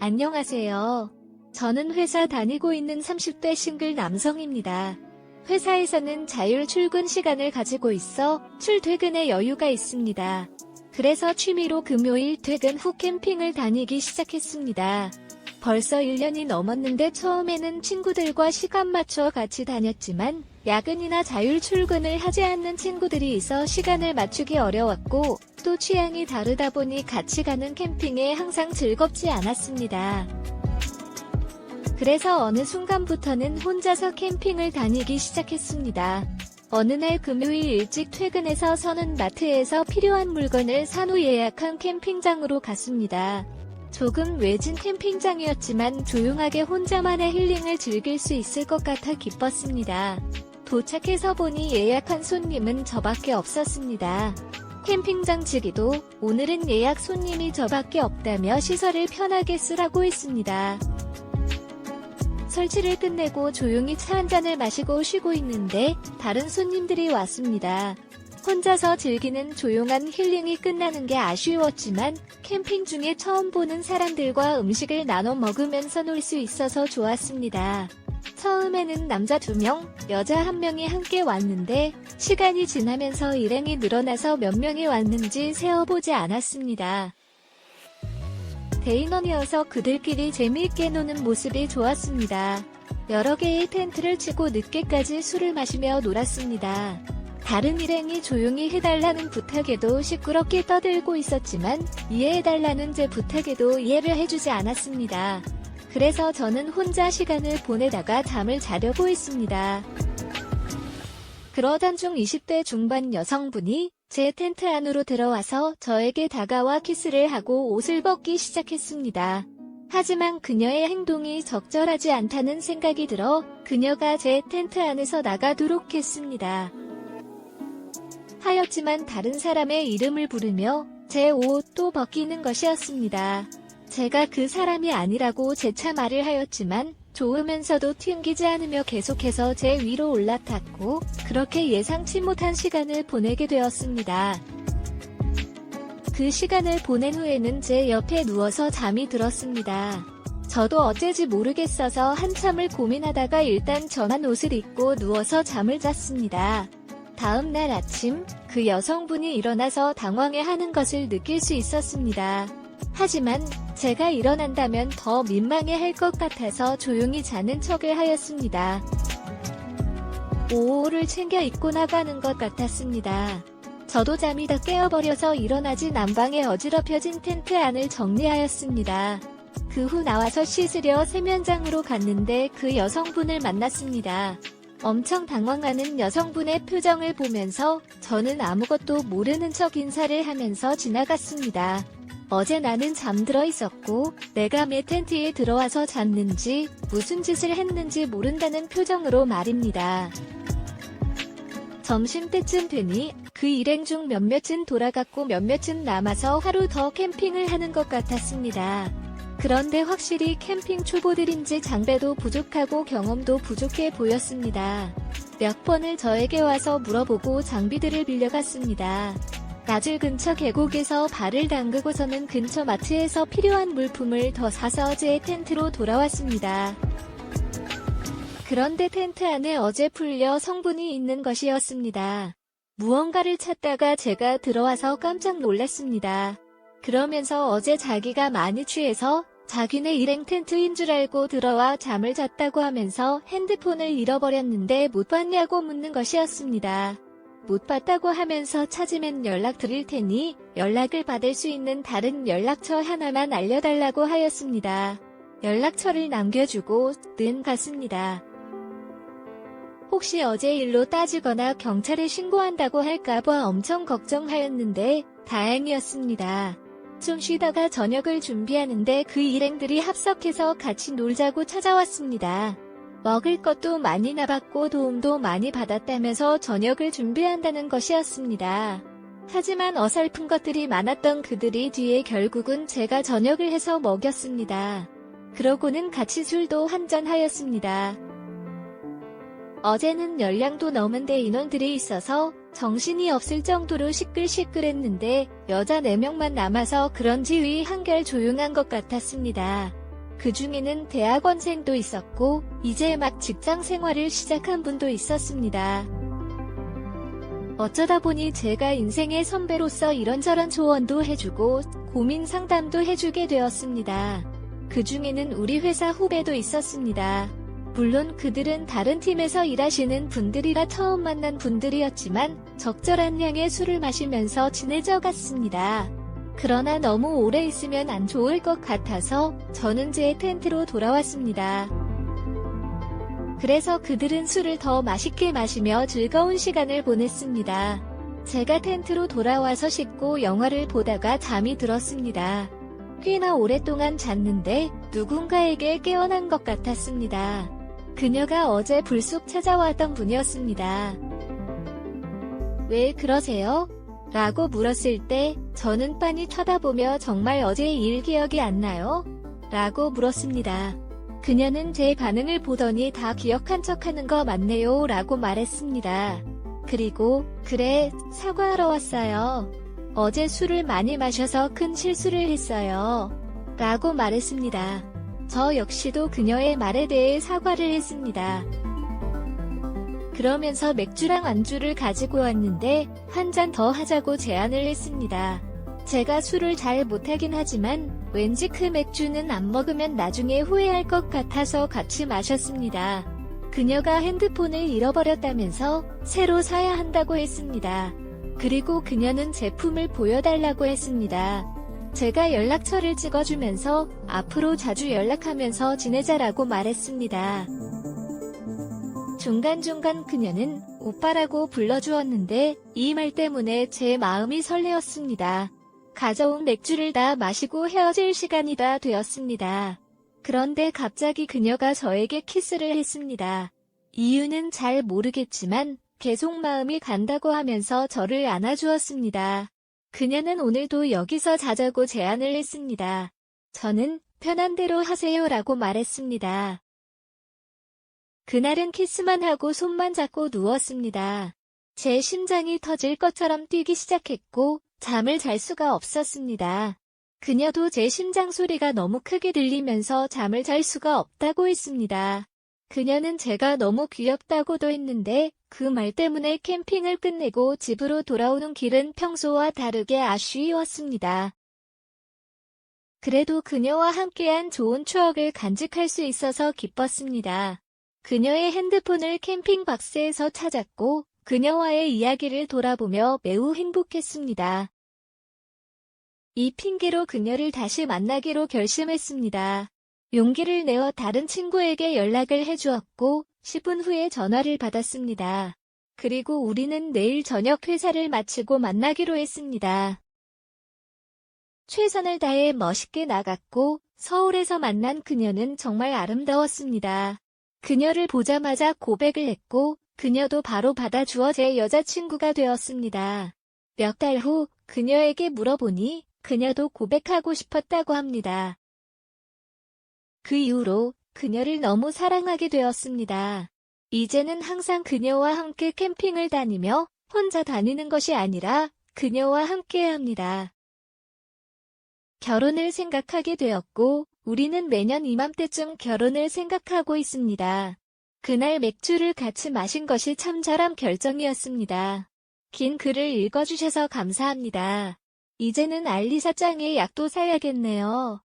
안녕하세요. 저는 회사 다니고 있는 30대 싱글 남성입니다. 회사에서는 자율 출근 시간을 가지고 있어 출퇴근에 여유가 있습니다. 그래서 취미로 금요일 퇴근 후 캠핑을 다니기 시작했습니다. 벌써 1년이 넘었는데 처음에는 친구들과 시간 맞춰 같이 다녔지만 야근이나 자율 출근을 하지 않는 친구들이 있어 시간을 맞추기 어려웠고 또 취향이 다르다 보니 같이 가는 캠핑에 항상 즐겁지 않았습니다. 그래서 어느 순간부터는 혼자서 캠핑을 다니기 시작했습니다. 어느 날 금요일 일찍 퇴근해서 서는 마트에서 필요한 물건을 산 후 예약한 캠핑장으로 갔습니다. 조금 외진 캠핑장이었지만 조용하게 혼자만의 힐링을 즐길 수 있을 것 같아 기뻤습니다. 도착해서 보니 예약한 손님은 저밖에 없었습니다. 캠핑장 측에도 오늘은 예약 손님이 저밖에 없다며 시설을 편하게 쓰라고 했습니다. 설치를 끝내고 조용히 차 한잔을 마시고 쉬고 있는데 다른 손님들이 왔습니다. 혼자서 즐기는 조용한 힐링이 끝나는 게 아쉬웠지만 캠핑 중에 처음 보는 사람들과 음식을 나눠 먹으면서 놀 수 있어서 좋았습니다. 처음에는 남자 2명, 여자 1명이 함께 왔는데 시간이 지나면서 일행이 늘어나서 몇 명이 왔는지 세어보지 않았습니다. 대인원이어서 그들끼리 재미있게 노는 모습이 좋았습니다. 여러 개의 텐트를 치고 늦게까지 술을 마시며 놀았습니다. 다른 일행이 조용히 해달라는 부탁에도 시끄럽게 떠들고 있었지만 이해해달라는 제 부탁에도 이해를 해주지 않았습니다. 그래서 저는 혼자 시간을 보내다가 잠을 자려고 했습니다. 그러던 중 20대 중반 여성분이 제 텐트 안으로 들어와서 저에게 다가와 키스를 하고 옷을 벗기 시작했습니다. 하지만 그녀의 행동이 적절하지 않다는 생각이 들어 그녀가 제 텐트 안에서 나가도록 했습니다. 하였지만 다른 사람의 이름을 부르며 제 옷도 벗기는 것이었습니다. 제가 그 사람이 아니라고 재차 말을 하였지만 좋으면서도 튕기지 않으며 계속해서 제 위로 올라탔고 그렇게 예상치 못한 시간을 보내게 되었습니다. 그 시간을 보낸 후에는 제 옆에 누워서 잠이 들었습니다. 저도 어째지 모르겠어서 한참을 고민하다가 일단 전한 옷을 입고 누워서 잠을 잤습니다. 다음 날 아침 그 여성분이 일어나서 당황해하는 것을 느낄 수 있었습니다. 하지만 제가 일어난다면 더 민망해할 것 같아서 조용히 자는 척을 하였습니다. 옷을 챙겨 입고 나가는 것 같았습니다. 저도 잠이 다 깨어버려서 일어나지 난방에 어지럽혀진 텐트 안을 정리하였습니다. 그 후 나와서 씻으려 세면장으로 갔는데 그 여성분을 만났습니다. 엄청 당황하는 여성분의 표정을 보면서 저는 아무것도 모르는 척 인사를 하면서 지나갔습니다. 어제 나는 잠들어 있었고 내가 내 텐트에 들어와서 잤는지 무슨 짓을 했는지 모른다는 표정으로 말입니다. 점심때쯤 되니 그 일행 중 몇몇은 돌아갔고 몇몇은 남아서 하루 더 캠핑을 하는 것 같았습니다. 그런데 확실히 캠핑 초보들인지 장비도 부족하고 경험도 부족해 보였습니다. 몇 번을 저에게 와서 물어보고 장비들을 빌려갔습니다. 나들 근처 계곡에서 발을 담그고서는 근처 마트에서 필요한 물품을 더 사서 제 텐트로 돌아왔습니다. 그런데 텐트 안에 어제 풀려 성분이 있는 것이었습니다. 무언가를 찾다가 제가 들어와서 깜짝 놀랐습니다. 그러면서 어제 자기가 많이 취해서 자기네 일행 텐트인 줄 알고 들어와 잠을 잤다고 하면서 핸드폰을 잃어버렸는데 못 봤냐고 묻는 것이었습니다. 못 봤다고 하면서 찾으면 연락 드릴 테니 연락을 받을 수 있는 다른 연락처 하나만 알려달라고 하였습니다. 연락처를 남겨주고 는 갔습니다. 혹시 어제 일로 따지거나 경찰에 신고한다고 할까봐 엄청 걱정하였는데 다행이었습니다. 좀 쉬다가 저녁을 준비하는데 그 일행들이 합석해서 같이 놀자고 찾아왔습니다. 먹을 것도 많이 나봤고 도움도 많이 받았다면서 저녁을 준비한다는 것이었습니다. 하지만 어설픈 것들이 많았던 그들이 뒤에 결국은 제가 저녁을 해서 먹였습니다. 그러고는 같이 술도 한잔하였습니다. 어제는 열량도 넘은데 인원들이 있어서 정신이 없을 정도로 시끌시끌했는데 여자 4명만 남아서 그런지 위 한결 조용한 것 같았습니다. 그 중에는 대학원생도 있었고 이제 막 직장 생활을 시작한 분도 있었습니다. 어쩌다 보니 제가 인생의 선배로서 이런저런 조언도 해주고 고민 상담도 해주게 되었습니다. 그 중에는 우리 회사 후배도 있었습니다. 물론 그들은 다른 팀에서 일하시는 분들이라 처음 만난 분들이었지만 적절한 양의 술을 마시면서 친해져 갔습니다. 그러나 너무 오래 있으면 안 좋을 것 같아서 저는 제 텐트로 돌아왔습니다. 그래서 그들은 술을 더 맛있게 마시며 즐거운 시간을 보냈습니다. 제가 텐트로 돌아와서 씻고 영화를 보다가 잠이 들었습니다. 꽤나 오랫동안 잤는데 누군가에게 깨어난 것 같았습니다. 그녀가 어제 불쑥 찾아왔던 분이었습니다. 왜 그러세요? 라고 물었을 때 저는 빤히 쳐다보며 정말 어제 일 기억이 안 나요? 라고 물었습니다. 그녀는 제 반응을 보더니 다 기억한 척하는 거 맞네요 라고 말했습니다. 그리고 그래, 사과하러 왔어요. 어제 술을 많이 마셔서 큰 실수를 했어요. 라고 말했습니다. 저 역시도 그녀의 말에 대해 사과를 했습니다. 그러면서 맥주랑 안주를 가지고 왔는데 한 잔 더 하자고 제안을 했습니다. 제가 술을 잘 못하긴 하지만 왠지 그 맥주는 안 먹으면 나중에 후회할 것 같아서 같이 마셨습니다. 그녀가 핸드폰을 잃어버렸다면서 새로 사야 한다고 했습니다. 그리고 그녀는 제품을 보여달라고 했습니다. 제가 연락처를 찍어주면서 앞으로 자주 연락하면서 지내자라고 말했습니다. 중간중간 그녀는 오빠라고 불러주었는데 이 말 때문에 제 마음이 설레었습니다. 가져온 맥주를 다 마시고 헤어질 시간이 다 되었습니다. 그런데 갑자기 그녀가 저에게 키스를 했습니다. 이유는 잘 모르겠지만 계속 마음이 간다고 하면서 저를 안아주었습니다. 그녀는 오늘도 여기서 자자고 제안을 했습니다. 저는 편한 대로 하세요 라고 말했습니다. 그날은 키스만 하고 손만 잡고 누웠습니다. 제 심장이 터질 것처럼 뛰기 시작했고 잠을 잘 수가 없었습니다. 그녀도 제 심장 소리가 너무 크게 들리면서 잠을 잘 수가 없다고 했습니다. 그녀는 제가 너무 귀엽다고도 했는데 그 말 때문에 캠핑을 끝내고 집으로 돌아오는 길은 평소와 다르게 아쉬웠습니다. 그래도 그녀와 함께한 좋은 추억을 간직할 수 있어서 기뻤습니다. 그녀의 핸드폰을 캠핑 박스에서 찾았고 그녀와의 이야기를 돌아보며 매우 행복했습니다. 이 핑계로 그녀를 다시 만나기로 결심했습니다. 용기를 내어 다른 친구에게 연락을 해주었고 10분 후에 전화를 받았습니다. 그리고 우리는 내일 저녁 회사를 마치고 만나기로 했습니다. 최선을 다해 멋있게 나갔고 서울에서 만난 그녀는 정말 아름다웠습니다. 그녀를 보자마자 고백을 했고 그녀도 바로 받아주어 제 여자친구가 되었습니다. 몇 달 후 그녀에게 물어보니 그녀도 고백하고 싶었다고 합니다. 그 이후로 그녀를 너무 사랑하게 되었습니다. 이제는 항상 그녀와 함께 캠핑을 다니며 혼자 다니는 것이 아니라 그녀와 함께해야 합니다. 결혼을 생각하게 되었고 우리는 매년 이맘때쯤 결혼을 생각하고 있습니다. 그날 맥주를 같이 마신 것이 참 잘한 결정이었습니다. 긴 글을 읽어주셔서 감사합니다. 이제는 알리사짱의 약도 사야겠네요.